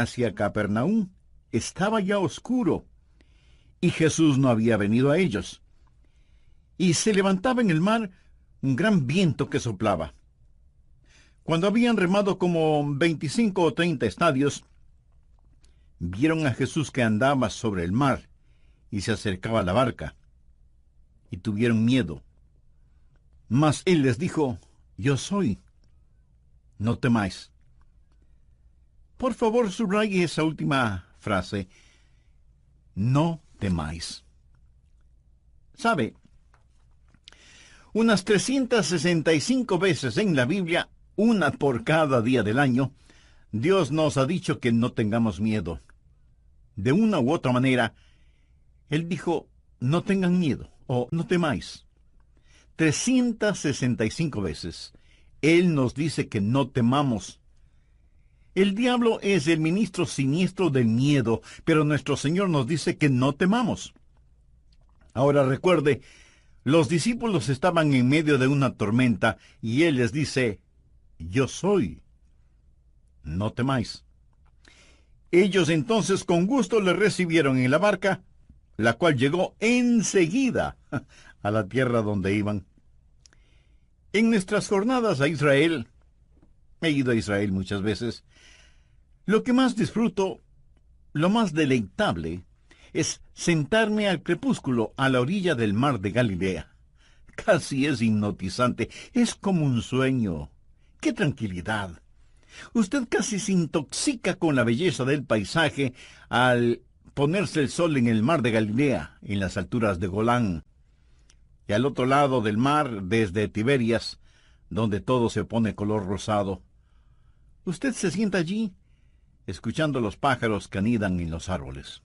hacia Capernaum, estaba ya oscuro, y Jesús no había venido a ellos. Y se levantaba en el mar un gran viento que soplaba. Cuando habían remado como 25 o 30 estadios, vieron a Jesús que andaba sobre el mar y se acercaba a la barca, y tuvieron miedo. Mas él les dijo: Yo soy, no temáis. Por favor, subraye esa última frase: no temáis. ¿Sabe? Unas 365 veces en la Biblia, una por cada día del año, Dios nos ha dicho que no tengamos miedo. De una u otra manera, Él dijo: no tengan miedo o no temáis. 365 veces Él nos dice que no temamos. El diablo es el ministro siniestro del miedo, pero nuestro Señor nos dice que no temamos. Ahora recuerde, los discípulos estaban en medio de una tormenta y Él les dice: yo soy, no temáis. Ellos entonces con gusto le recibieron en la barca, la cual llegó enseguida a la tierra donde iban. En nuestras jornadas a Israel, he ido a Israel muchas veces, lo que más disfruto, lo más deleitable, es sentarme al crepúsculo a la orilla del mar de Galilea. Casi es hipnotizante, es como un sueño. ¡Qué tranquilidad! Usted casi se intoxica con la belleza del paisaje al ponerse el sol en el mar de Galilea, en las alturas de Golán, y al otro lado del mar, desde Tiberias, donde todo se pone color rosado. Usted se sienta allí, escuchando los pájaros que anidan en los árboles.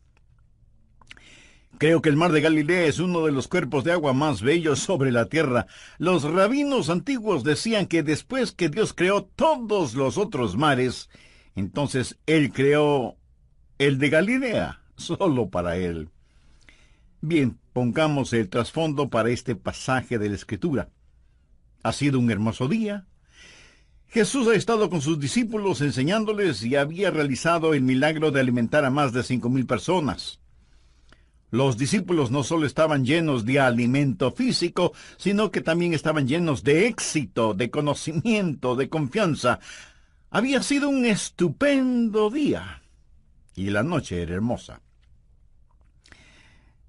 Creo que el mar de Galilea es uno de los cuerpos de agua más bellos sobre la tierra. Los rabinos antiguos decían que después que Dios creó todos los otros mares, entonces Él creó el de Galilea, solo para Él. Bien, pongamos el trasfondo para este pasaje de la Escritura. Ha sido un hermoso día. Jesús ha estado con sus discípulos enseñándoles y había realizado el milagro de alimentar a más de 5,000 personas. Los discípulos no solo estaban llenos de alimento físico, sino que también estaban llenos de éxito, de conocimiento, de confianza. Había sido un estupendo día, y la noche era hermosa.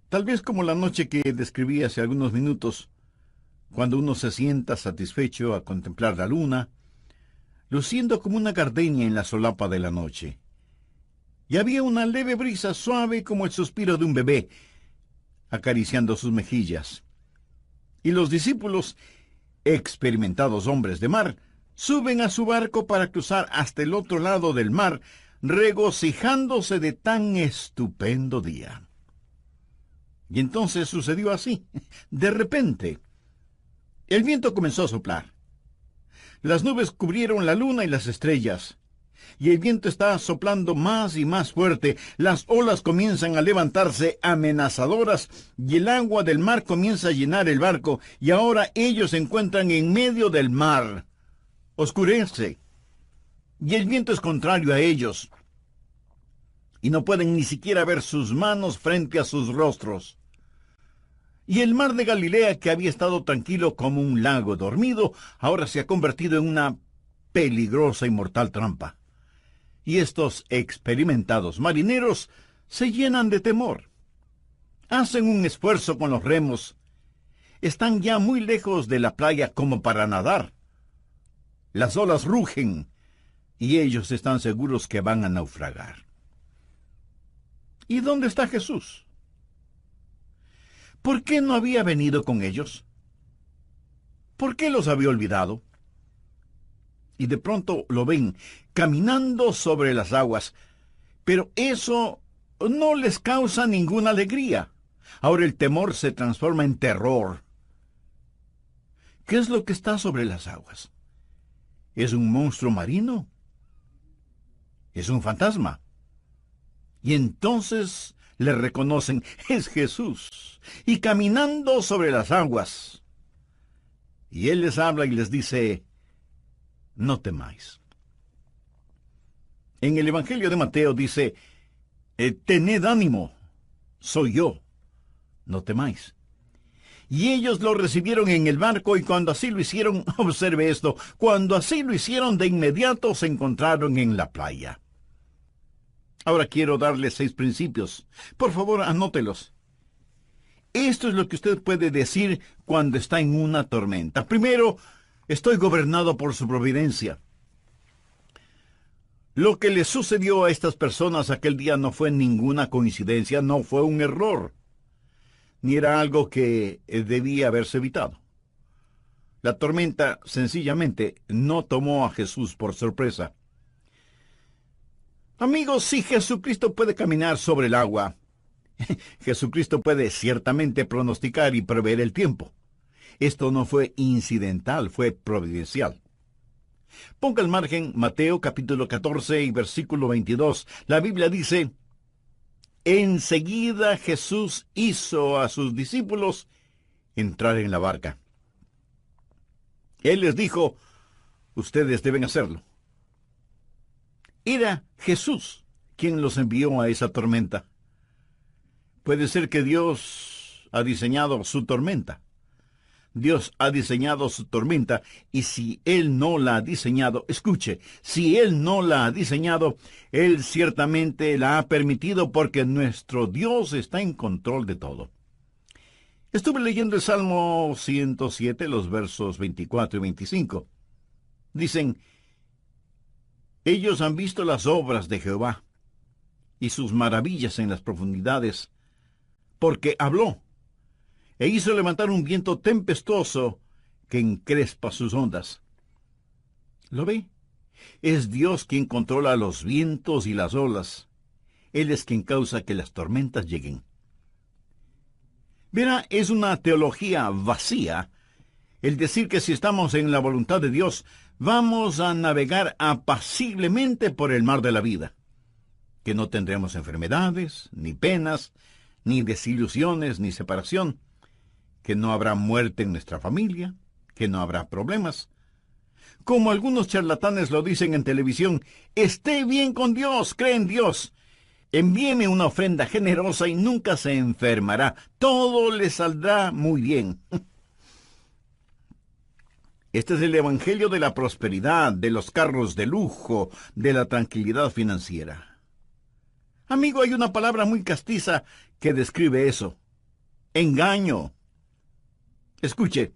Tal vez como la noche que describí hace algunos minutos, cuando uno se sienta satisfecho a contemplar la luna, luciendo como una gardenia en la solapa de la noche. Y había una leve brisa suave como el suspiro de un bebé, acariciando sus mejillas. Y los discípulos, experimentados hombres de mar, suben a su barco para cruzar hasta el otro lado del mar, regocijándose de tan estupendo día. Y entonces sucedió así. De repente, el viento comenzó a soplar. Las nubes cubrieron la luna y las estrellas, y el viento está soplando más y más fuerte. Las olas comienzan a levantarse amenazadoras, y el agua del mar comienza a llenar el barco, y ahora ellos se encuentran en medio del mar. Oscurece, y el viento es contrario a ellos, y no pueden ni siquiera ver sus manos frente a sus rostros. Y el mar de Galilea, que había estado tranquilo como un lago dormido, ahora se ha convertido en una peligrosa y mortal trampa. Y estos experimentados marineros se llenan de temor. Hacen un esfuerzo con los remos. Están ya muy lejos de la playa como para nadar. Las olas rugen, y ellos están seguros que van a naufragar. ¿Y dónde está Jesús? ¿Por qué no había venido con ellos? ¿Por qué los había olvidado? Y de pronto lo ven caminando sobre las aguas, pero eso no les causa ninguna alegría. Ahora el temor se transforma en terror. ¿Qué es lo que está sobre las aguas? ¿Es un monstruo marino? ¿Es un fantasma? Y entonces le reconocen: es Jesús, y caminando sobre las aguas. Y Él les habla y les dice: no temáis. En el Evangelio de Mateo dice, tened ánimo, soy yo, no temáis. Y ellos lo recibieron en el barco, y cuando así lo hicieron, observe esto, cuando así lo hicieron, de inmediato se encontraron en la playa. Ahora quiero darles 6 principios. Por favor, anótelos. Esto es lo que usted puede decir cuando está en una tormenta. Primero, estoy gobernado por su providencia. Lo que le sucedió a estas personas aquel día no fue ninguna coincidencia, no fue un error, ni era algo que debía haberse evitado. La tormenta sencillamente no tomó a Jesús por sorpresa. Amigos, si Jesucristo puede caminar sobre el agua, Jesucristo puede ciertamente pronosticar y prever el tiempo. Esto no fue incidental, fue providencial. Ponga al margen Mateo capítulo 14 y versículo 22. La Biblia dice, enseguida Jesús hizo a sus discípulos entrar en la barca. Él les dijo, ustedes deben hacerlo. Era Jesús quien los envió a esa tormenta. Puede ser que Dios ha diseñado su tormenta. Dios ha diseñado su tormenta, y si Él no la ha diseñado, escuche, si Él no la ha diseñado, Él ciertamente la ha permitido porque nuestro Dios está en control de todo. Estuve leyendo el Salmo 107, los versos 24 y 25. Dicen, ellos han visto las obras de Jehová y sus maravillas en las profundidades, porque habló e hizo levantar un viento tempestuoso que encrespa sus ondas. ¿Lo ve? Es Dios quien controla los vientos y las olas. Él es quien causa que las tormentas lleguen. Verá, es una teología vacía el decir que si estamos en la voluntad de Dios, vamos a navegar apaciblemente por el mar de la vida, que no tendremos enfermedades, ni penas, ni desilusiones, ni separación, que no habrá muerte en nuestra familia, que no habrá problemas. Como algunos charlatanes lo dicen en televisión, esté bien con Dios, cree en Dios. Envíeme una ofrenda generosa y nunca se enfermará. Todo le saldrá muy bien. Este es el evangelio de la prosperidad, de los carros de lujo, de la tranquilidad financiera. Amigo, hay una palabra muy castiza que describe eso. Engaño. Escuche,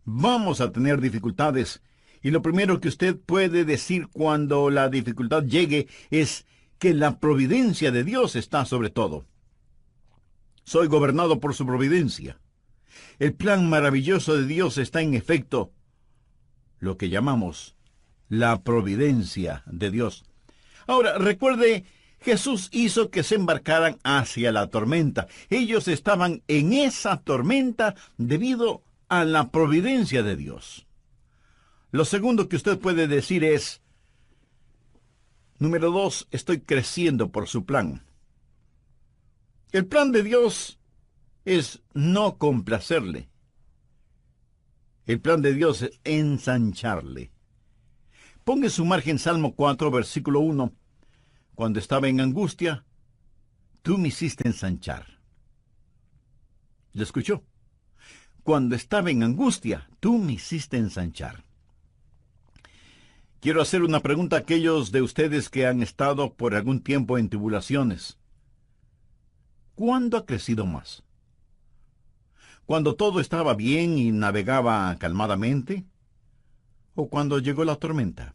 vamos a tener dificultades, y lo primero que usted puede decir cuando la dificultad llegue es que la providencia de Dios está sobre todo. Soy gobernado por su providencia. El plan maravilloso de Dios está en efecto, lo que llamamos la providencia de Dios. Ahora, recuerde, Jesús hizo que se embarcaran hacia la tormenta. Ellos estaban en esa tormenta debido a la providencia de Dios. Lo segundo que usted puede decir es, número 2, estoy creciendo por su plan. El plan de Dios es no complacerle. El plan de Dios es ensancharle. Ponga en su margen Salmo 4, versículo 1. Cuando estaba en angustia, tú me hiciste ensanchar. ¿Lo escuchó? Cuando estaba en angustia, tú me hiciste ensanchar. Quiero hacer una pregunta a aquellos de ustedes que han estado por algún tiempo en tribulaciones. ¿Cuándo ha crecido más? ¿Cuando todo estaba bien y navegaba calmadamente? ¿O cuando llegó la tormenta?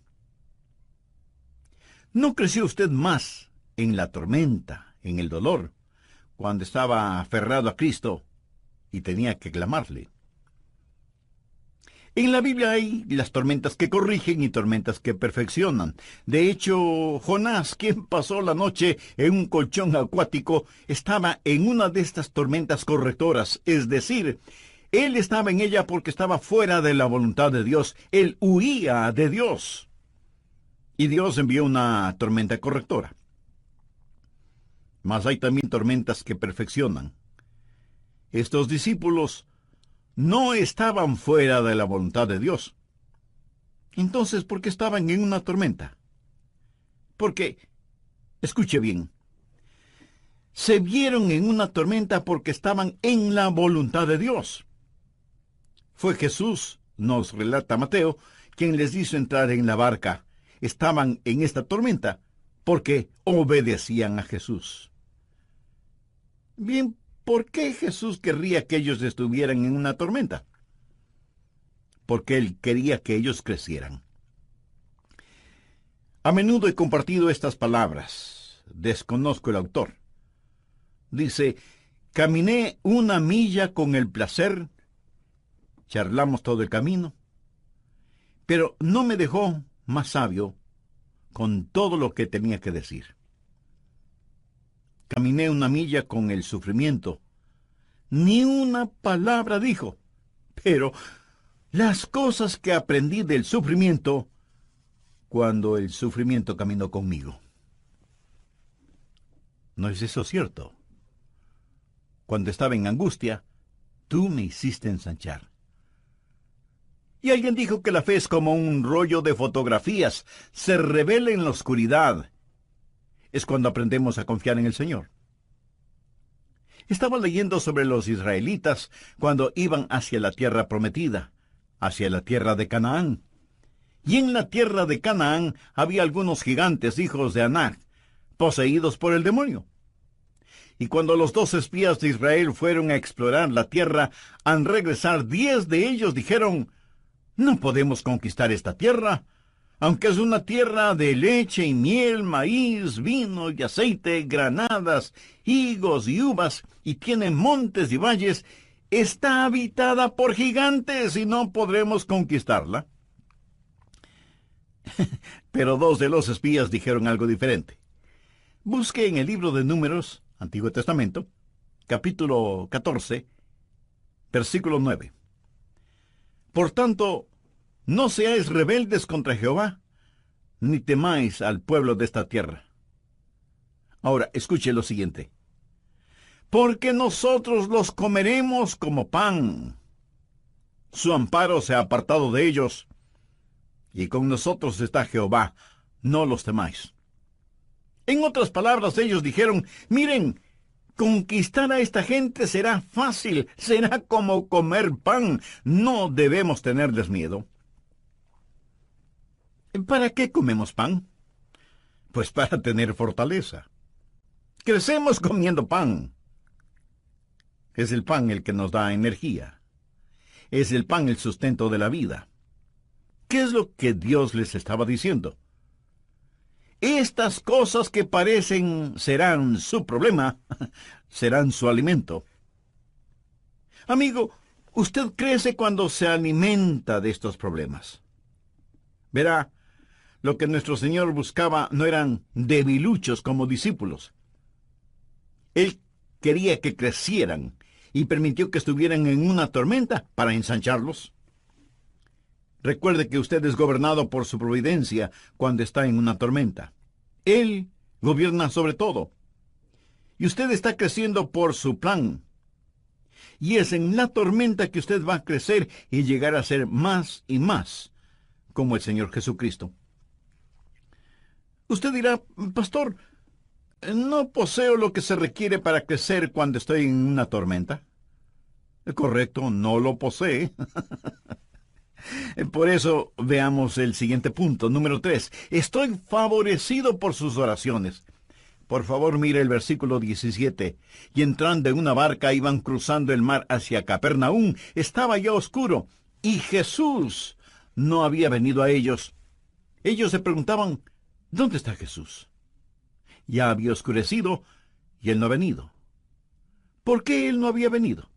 ¿No creció usted más en la tormenta, en el dolor, cuando estaba aferrado a Cristo y tenía que clamarle? En la Biblia hay las tormentas que corrigen y tormentas que perfeccionan. De hecho, Jonás, quien pasó la noche en un colchón acuático, estaba en una de estas tormentas correctoras, es decir, él estaba en ella porque estaba fuera de la voluntad de Dios. Él huía de Dios. Y Dios envió una tormenta correctora. Mas hay también tormentas que perfeccionan. Estos discípulos no estaban fuera de la voluntad de Dios. Entonces, ¿por qué estaban en una tormenta? Porque, escuche bien, se vieron en una tormenta porque estaban en la voluntad de Dios. Fue Jesús, nos relata Mateo, quien les hizo entrar en la barca. Estaban en esta tormenta porque obedecían a Jesús. Bien, ¿por qué Jesús querría que ellos estuvieran en una tormenta? Porque Él quería que ellos crecieran. A menudo he compartido estas palabras. Desconozco el autor. Dice, caminé 1 milla con el placer, charlamos todo el camino, pero no me dejó más sabio con todo lo que tenía que decir. Caminé 1 milla con el sufrimiento. Ni una palabra dijo, pero las cosas que aprendí del sufrimiento cuando el sufrimiento caminó conmigo. ¿No es eso cierto? Cuando estaba en angustia, tú me hiciste ensanchar. Y alguien dijo que la fe es como un rollo de fotografías, se revela en la oscuridad. Es cuando aprendemos a confiar en el Señor. Estaba leyendo sobre los israelitas cuando iban hacia la tierra prometida, hacia la tierra de Canaán. Y en la tierra de Canaán había algunos gigantes, hijos de Anac, poseídos por el demonio. Y cuando los 2 espías de Israel fueron a explorar la tierra, al regresar 10 de ellos dijeron, no podemos conquistar esta tierra, aunque es una tierra de leche y miel, maíz, vino y aceite, granadas, higos y uvas, y tiene montes y valles, está habitada por gigantes y no podremos conquistarla. Pero 2 de los espías dijeron algo diferente. Busque en el libro de Números, Antiguo Testamento, capítulo 14, versículo 9. Por tanto, no seáis rebeldes contra Jehová, ni temáis al pueblo de esta tierra. Ahora, escuche lo siguiente. Porque nosotros los comeremos como pan. Su amparo se ha apartado de ellos, y con nosotros está Jehová, no los temáis. En otras palabras, ellos dijeron, miren, conquistar a esta gente será fácil, será como comer pan, no debemos tenerles miedo. ¿Para qué comemos pan? Pues para tener fortaleza. Crecemos comiendo pan. Es el pan el que nos da energía. Es el pan el sustento de la vida. ¿Qué es lo que Dios les estaba diciendo? Estas cosas que parecen serán su problema, serán su alimento. Amigo, usted crece cuando se alimenta de estos problemas. Verá, lo que nuestro Señor buscaba no eran debiluchos como discípulos. Él quería que crecieran y permitió que estuvieran en una tormenta para ensancharlos. Recuerde que usted es gobernado por su providencia cuando está en una tormenta. Él gobierna sobre todo. Y usted está creciendo por su plan. Y es en la tormenta que usted va a crecer y llegar a ser más y más como el Señor Jesucristo. Usted dirá, pastor, ¿no poseo lo que se requiere para crecer cuando estoy en una tormenta? Correcto, no lo posee. Por eso veamos el siguiente punto, número 3. Estoy favorecido por sus oraciones. Por favor, mire el versículo 17. Y entrando en una barca iban cruzando el mar hacia Capernaum. Estaba ya oscuro, y Jesús no había venido a ellos. Ellos se preguntaban, ¿dónde está Jesús? Ya había oscurecido, y él no ha venido. ¿Por qué él no había venido?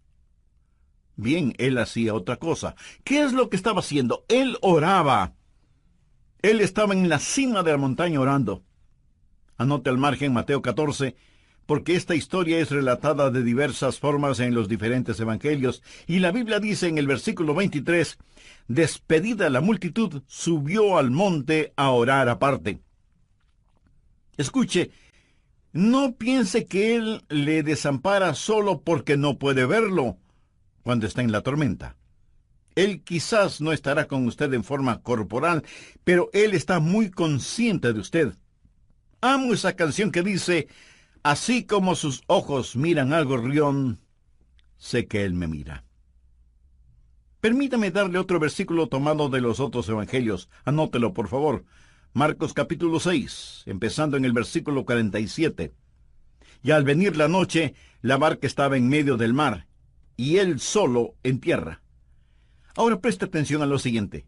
Bien, él hacía otra cosa. ¿Qué es lo que estaba haciendo? Él oraba. Él estaba en la cima de la montaña orando. Anote al margen Mateo 14, porque esta historia es relatada de diversas formas en los diferentes evangelios, y la Biblia dice en el versículo 23, despedida la multitud, subió al monte a orar aparte. Escuche, no piense que él le desampara solo porque no puede verlo cuando está en la tormenta. Él quizás no estará con usted en forma corporal, pero él está muy consciente de usted. Amo esa canción que dice, así como sus ojos miran al gorrión, sé que Él me mira. Permítame darle otro versículo tomado de los otros evangelios. Anótelo, por favor. Marcos capítulo 6, empezando en el versículo 47. Y al venir la noche, la barca estaba en medio del mar, y él solo en tierra. Ahora preste atención a lo siguiente.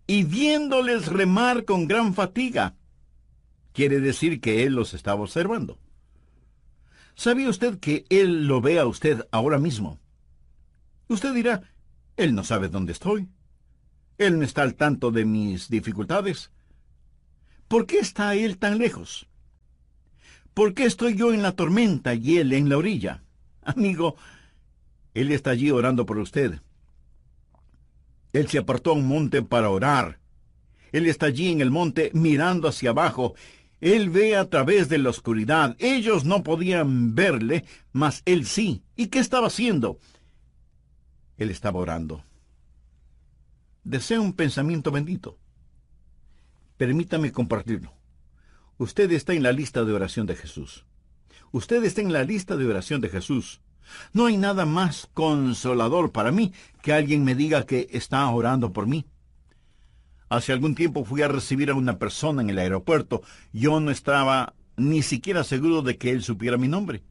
Y viéndoles remar con gran fatiga, quiere decir que él los estaba observando. ¿Sabía usted que él lo ve a usted ahora mismo? Usted dirá, él no sabe dónde estoy. Él no está al tanto de mis dificultades. ¿Por qué está él tan lejos? ¿Por qué estoy yo en la tormenta y él en la orilla? Amigo, él está allí orando por usted. Él se apartó a un monte para orar. Él está allí en el monte mirando hacia abajo. Él ve a través de la oscuridad. Ellos no podían verle, mas él sí. ¿Y qué estaba haciendo? Él estaba orando. Desea un pensamiento bendito. Permítame compartirlo. Usted está en la lista de oración de Jesús. Usted está en la lista de oración de Jesús. No hay nada más consolador para mí que alguien me diga que está orando por mí. Hace algún tiempo fui a recibir a una persona en el aeropuerto. Yo no estaba ni siquiera seguro de que él supiera mi nombre.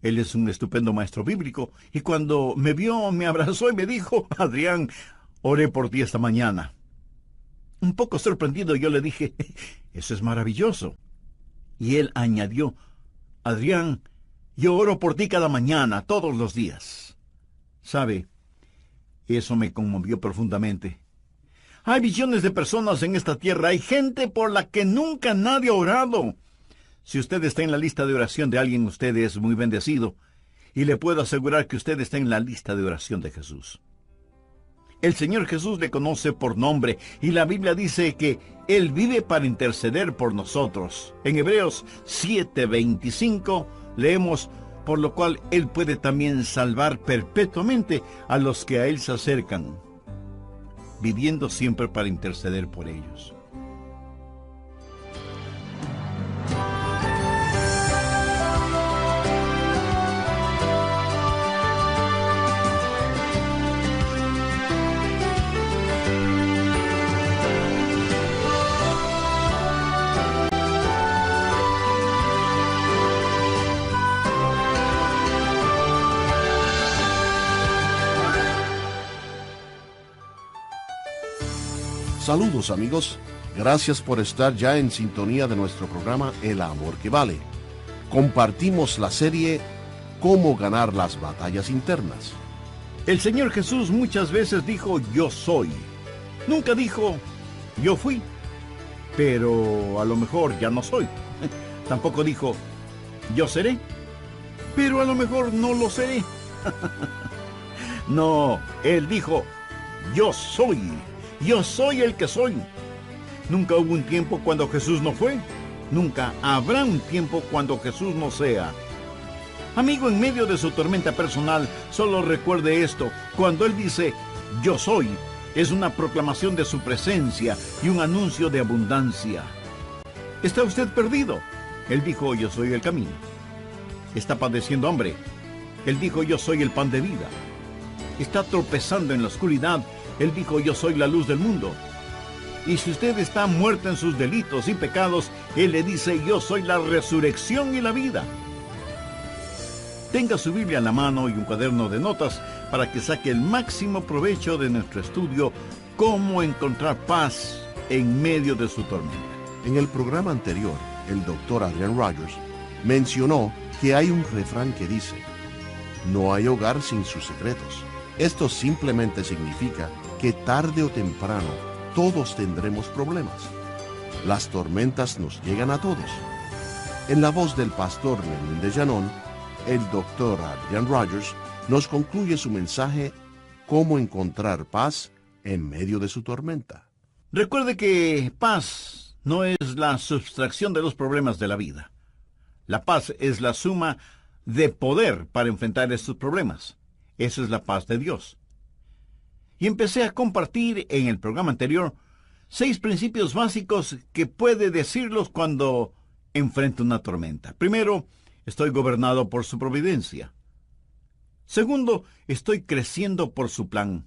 Él es un estupendo maestro bíblico, y cuando me vio, me abrazó y me dijo, Adrián, oré por ti esta mañana. Un poco sorprendido yo le dije, eso es maravilloso. Y él añadió, Adrián, yo oro por ti cada mañana, todos los días. ¿Sabe? Eso me conmovió profundamente. Hay billones de personas en esta tierra, hay gente por la que nunca nadie ha orado. Si usted está en la lista de oración de alguien, usted es muy bendecido, y le puedo asegurar que usted está en la lista de oración de Jesús. El Señor Jesús le conoce por nombre, y la Biblia dice que Él vive para interceder por nosotros. En Hebreos 7:25 leemos, por lo cual Él puede también salvar perpetuamente a los que a Él se acercan, viviendo siempre para interceder por ellos. Saludos amigos, gracias por estar ya en sintonía de nuestro programa El Amor que Vale. Compartimos la serie Cómo ganar las batallas internas. El Señor Jesús muchas veces dijo, yo soy. Nunca dijo, yo fui, pero a lo mejor ya no soy. Tampoco dijo, yo seré, pero a lo mejor no lo seré. No, Él dijo, yo soy. Yo soy el que soy. Nunca hubo un tiempo cuando Jesús no fue. Nunca habrá un tiempo cuando Jesús no sea. Amigo, en medio de su tormenta personal, solo recuerde esto. Cuando Él dice, yo soy, es una proclamación de su presencia y un anuncio de abundancia. ¿Está usted perdido? Él dijo, yo soy el camino. ¿Está padeciendo hambre? Él dijo, yo soy el pan de vida. ¿Está tropezando en la oscuridad? Él dijo, yo soy la luz del mundo. Y si usted está muerto en sus delitos y pecados, Él le dice, yo soy la resurrección y la vida. Tenga su Biblia en la mano y un cuaderno de notas para que saque el máximo provecho de nuestro estudio, Cómo encontrar paz en medio de su tormenta. En el programa anterior, el doctor Adrian Rogers mencionó que hay un refrán que dice, no hay hogar sin sus secretos. Esto simplemente significa que tarde o temprano todos tendremos problemas. Las tormentas nos llegan a todos. En la voz del pastor Lenín de Llanón, el doctor Adrian Rogers nos concluye su mensaje Cómo encontrar paz en medio de su tormenta. Recuerde que paz no es la sustracción de los problemas de la vida. La paz es la suma de poder para enfrentar estos problemas. Esa es la paz de Dios. Y empecé a compartir en el programa anterior 6 principios básicos que puede decirlos cuando enfrenta una tormenta. Primero, estoy gobernado por su providencia. Segundo, estoy creciendo por su plan.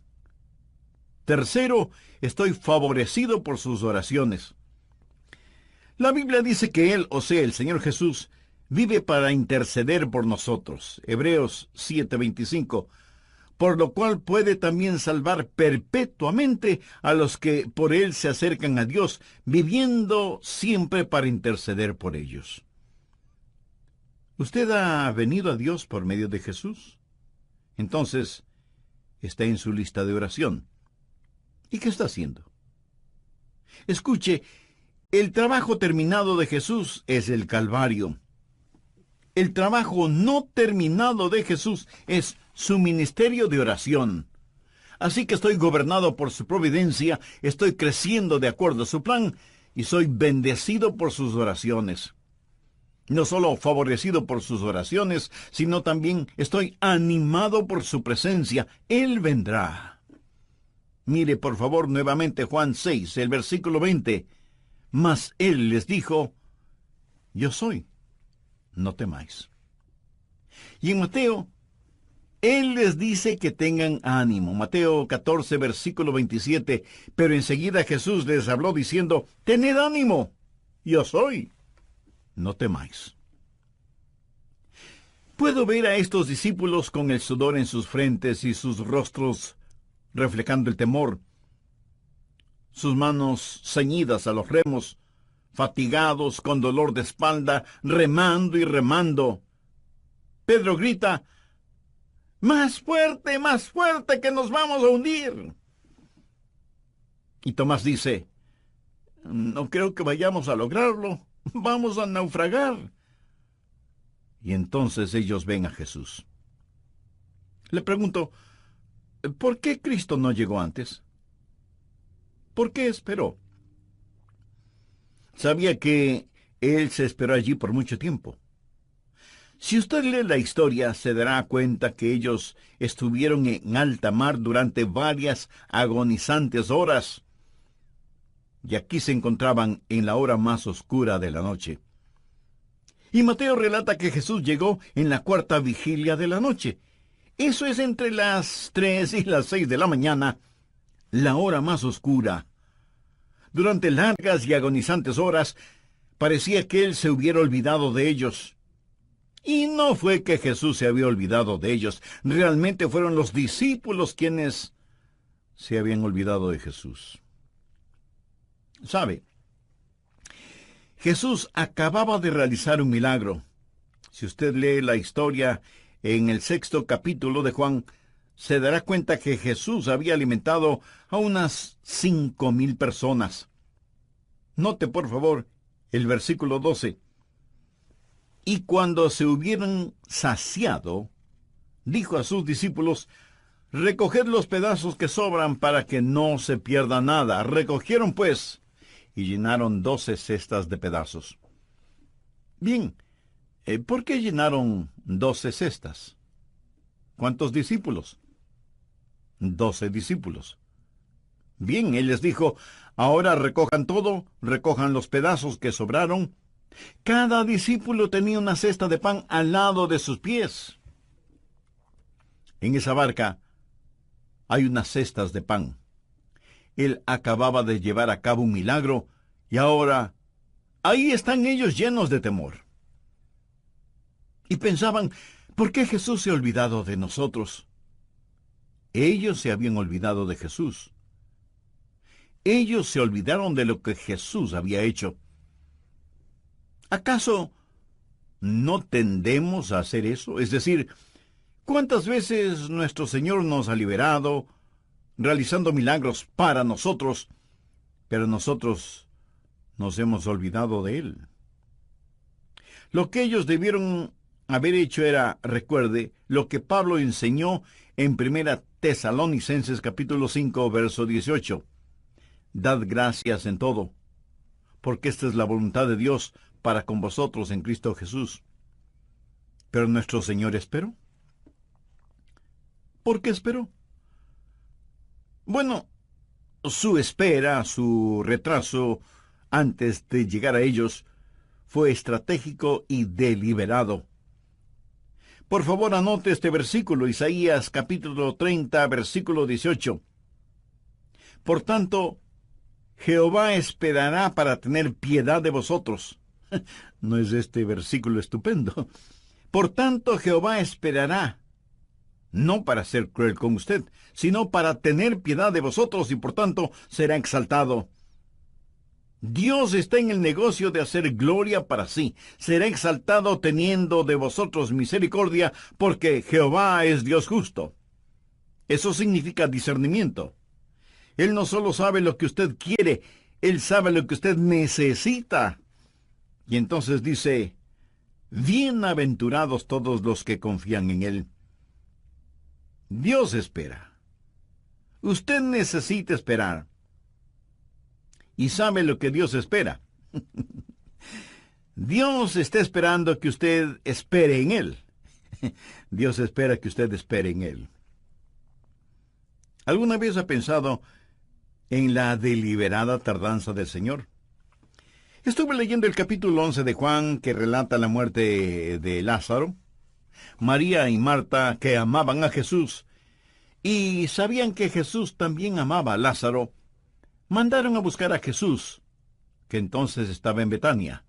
Tercero, estoy favorecido por sus oraciones. La Biblia dice que Él, o sea, el Señor Jesús, vive para interceder por nosotros. Hebreos 7:25. Por lo cual puede también salvar perpetuamente a los que por Él se acercan a Dios, viviendo siempre para interceder por ellos. ¿Usted ha venido a Dios por medio de Jesús? Entonces, está en su lista de oración. ¿Y qué está haciendo? Escuche, el trabajo terminado de Jesús es el Calvario. El trabajo no terminado de Jesús es su ministerio de oración. Así que estoy gobernado por su providencia, estoy creciendo de acuerdo a su plan y soy bendecido por sus oraciones. No solo favorecido por sus oraciones, sino también estoy animado por su presencia. Él vendrá. Mire, por favor, nuevamente Juan 6, el versículo 20. Mas Él les dijo, yo soy, no temáis. Y en Mateo, Él les dice que tengan ánimo. Mateo 14, versículo 27. Pero enseguida Jesús les habló diciendo, tened ánimo, yo soy, no temáis. Puedo ver a estos discípulos con el sudor en sus frentes y sus rostros reflejando el temor, sus manos ceñidas a los remos, fatigados con dolor de espalda, remando y remando. Pedro grita, más fuerte, que nos vamos a hundir. Y Tomás dice, no creo que vayamos a lograrlo, vamos a naufragar. Y entonces ellos ven a Jesús. Le pregunto, ¿por qué Cristo no llegó antes? ¿Por qué esperó? Sabía que Él se esperó allí por mucho tiempo. Si usted lee la historia, se dará cuenta que ellos estuvieron en alta mar durante varias agonizantes horas. Y aquí se encontraban en la hora más oscura de la noche. Y Mateo relata que Jesús llegó en la 4ª vigilia de la noche. Eso es entre las 3 y las 6 de la mañana, la hora más oscura. Durante largas y agonizantes horas, parecía que Él se hubiera olvidado de ellos. Y no fue que Jesús se había olvidado de ellos, realmente fueron los discípulos quienes se habían olvidado de Jesús. ¿Sabe? Jesús acababa de realizar un milagro. Si usted lee la historia en el 6º capítulo de Juan, se dará cuenta que Jesús había alimentado a unas 5,000 personas. Note, por favor, el versículo 12. Y cuando se hubieran saciado, dijo a sus discípulos, recoged los pedazos que sobran para que no se pierda nada. Recogieron, pues, y llenaron 12 cestas de pedazos. Bien, ¿por qué llenaron 12 cestas? ¿Cuántos discípulos? 12 discípulos. Bien, Él les dijo, ahora recojan todo, recojan los pedazos que sobraron. Cada discípulo tenía una cesta de pan al lado de sus pies. En esa barca hay unas cestas de pan. Él acababa de llevar a cabo un milagro y ahora ahí están ellos llenos de temor. Y pensaban, ¿por qué Jesús se ha olvidado de nosotros? Ellos se habían olvidado de Jesús. Ellos se olvidaron de lo que Jesús había hecho. ¿Acaso no tendemos a hacer eso? Es decir, ¿cuántas veces nuestro Señor nos ha liberado, realizando milagros para nosotros, pero nosotros nos hemos olvidado de Él? Lo que ellos debieron haber hecho era, recuerde, lo que Pablo enseñó en 1 Tesalonicenses capítulo 5, verso 18. Dad gracias en todo, porque esta es la voluntad de Dios para con vosotros en Cristo Jesús. Pero nuestro Señor esperó. ¿Por qué esperó? Bueno, su espera, su retraso antes de llegar a ellos, fue estratégico y deliberado. Por favor, anote este versículo, Isaías capítulo 30, versículo 18. Por tanto, Jehová esperará para tener piedad de vosotros. ¿No es este versículo estupendo? Por tanto, Jehová esperará, no para ser cruel con usted, sino para tener piedad de vosotros y por tanto será exaltado. Dios está en el negocio de hacer gloria para sí. Será exaltado teniendo de vosotros misericordia, porque Jehová es Dios justo. Eso significa discernimiento. Él no solo sabe lo que usted quiere, Él sabe lo que usted necesita. Y entonces dice, bienaventurados todos los que confían en Él. Dios espera. Usted necesita esperar. Y sabe lo que Dios espera. Dios está esperando que usted espere en Él. Dios espera que usted espere en Él. ¿Alguna vez ha pensado en la deliberada tardanza del Señor? Estuve leyendo el capítulo 11 de Juan, que relata la muerte de Lázaro. María y Marta, que amaban a Jesús, y sabían que Jesús también amaba a Lázaro, mandaron a buscar a Jesús, que entonces estaba en Betania.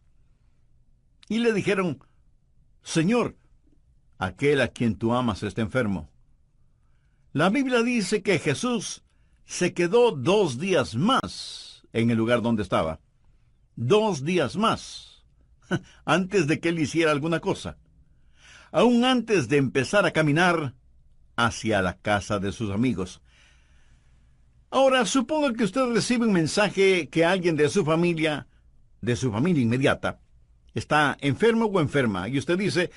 Y le dijeron, Señor, aquel a quien tú amas está enfermo. La Biblia dice que Jesús se quedó 2 días más en el lugar donde estaba. 2 días más, antes de que él hiciera alguna cosa. Aún antes de empezar a caminar hacia la casa de sus amigos. Ahora, supongo que usted recibe un mensaje que alguien de su familia inmediata, está enfermo o enferma, y usted dice,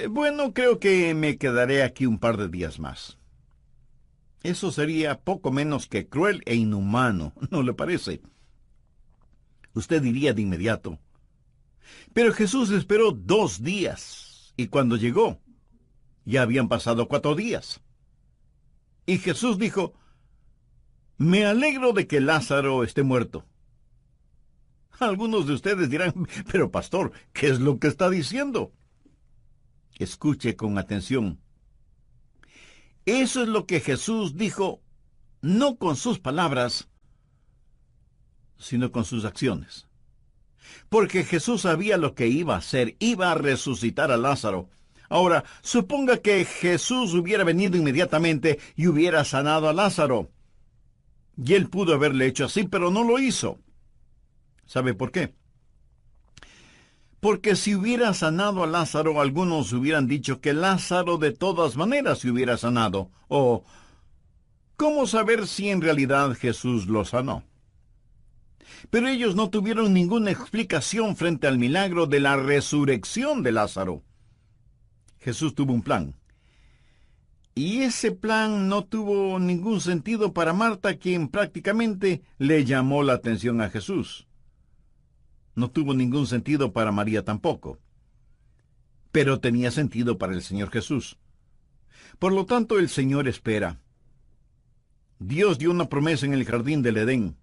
bueno, creo que me quedaré aquí un par de días más. Eso sería poco menos que cruel e inhumano, ¿no le parece? Usted diría de inmediato. Pero Jesús esperó 2 días, y cuando llegó, ya habían pasado 4 días. Y Jesús dijo, me alegro de que Lázaro esté muerto. Algunos de ustedes dirán, pero pastor, ¿qué es lo que está diciendo? Escuche con atención. Eso es lo que Jesús dijo, no con sus palabras, sino con sus acciones. Porque Jesús sabía lo que iba a hacer, iba a resucitar a Lázaro. Ahora, suponga que Jesús hubiera venido inmediatamente y hubiera sanado a Lázaro. Y él pudo haberle hecho así, pero no lo hizo. ¿Sabe por qué? Porque si hubiera sanado a Lázaro, algunos hubieran dicho que Lázaro de todas maneras se hubiera sanado. O, ¿cómo saber si en realidad Jesús lo sanó? Pero ellos no tuvieron ninguna explicación frente al milagro de la resurrección de Lázaro. Jesús tuvo un plan. Y ese plan no tuvo ningún sentido para Marta, quien prácticamente le llamó la atención a Jesús. No tuvo ningún sentido para María tampoco. Pero tenía sentido para el Señor Jesús. Por lo tanto, el Señor espera. Dios dio una promesa en el jardín del Edén,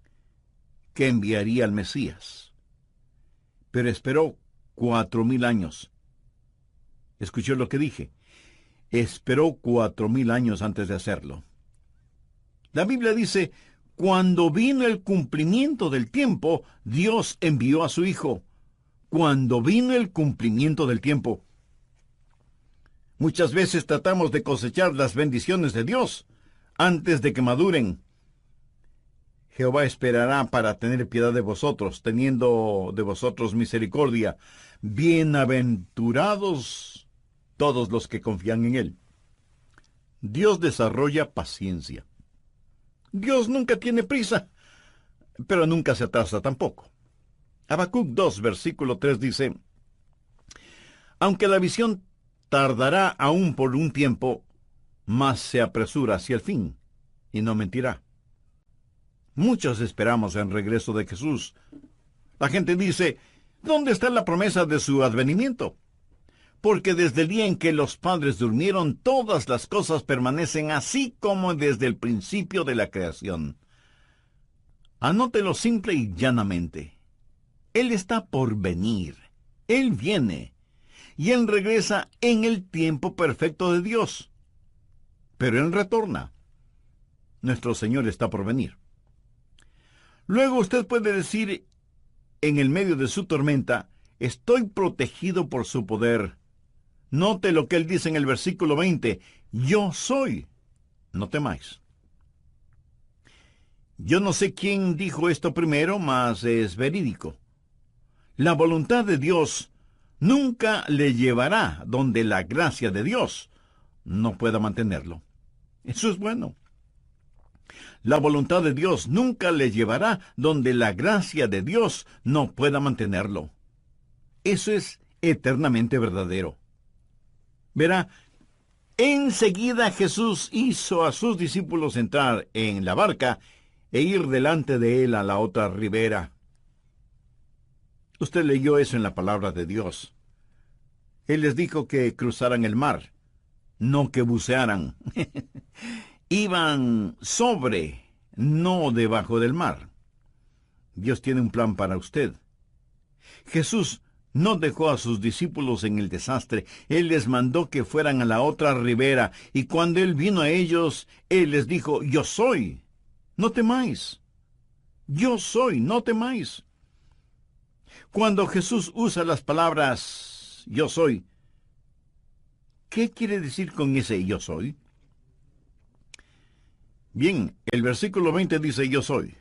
que enviaría al Mesías. Pero esperó 4,000 años. ¿Escuchó lo que dije? Esperó 4,000 años antes de hacerlo. La Biblia dice, cuando vino el cumplimiento del tiempo, Dios envió a su Hijo. Cuando vino el cumplimiento del tiempo. Muchas veces tratamos de cosechar las bendiciones de Dios antes de que maduren. Jehová esperará para tener piedad de vosotros, teniendo de vosotros misericordia. Bienaventurados todos los que confían en Él. Dios desarrolla paciencia. Dios nunca tiene prisa, pero nunca se atrasa tampoco. Habacuc 2, versículo 3 dice, aunque la visión tardará aún por un tiempo, mas se apresura hacia el fin, y no mentirá. Muchos esperamos el regreso de Jesús. La gente dice, ¿dónde está la promesa de su advenimiento? Porque desde el día en que los padres durmieron, todas las cosas permanecen así como desde el principio de la creación. Anótelo simple y llanamente. Él está por venir. Él viene. Y Él regresa en el tiempo perfecto de Dios. Pero Él retorna. Nuestro Señor está por venir. Luego usted puede decir, en el medio de su tormenta, estoy protegido por su poder. Note lo que Él dice en el versículo 20. Yo soy. No temáis. Yo no sé quién dijo esto primero, mas es verídico. La voluntad de Dios nunca le llevará donde la gracia de Dios no pueda mantenerlo. Eso es bueno. La voluntad de Dios nunca le llevará donde la gracia de Dios no pueda mantenerlo. Eso es eternamente verdadero. Verá, enseguida Jesús hizo a sus discípulos entrar en la barca e ir delante de él a la otra ribera. Usted leyó eso en la palabra de Dios. Él les dijo que cruzaran el mar, no que bucearan. Iban sobre, no debajo del mar. Dios tiene un plan para usted. Jesús no dejó a sus discípulos en el desastre. Él les mandó que fueran a la otra ribera, y cuando Él vino a ellos, Él les dijo, yo soy, no temáis. Yo soy, no temáis. Cuando Jesús usa las palabras yo soy, ¿qué quiere decir con ese yo soy? Bien, el versículo 20 dice yo soy.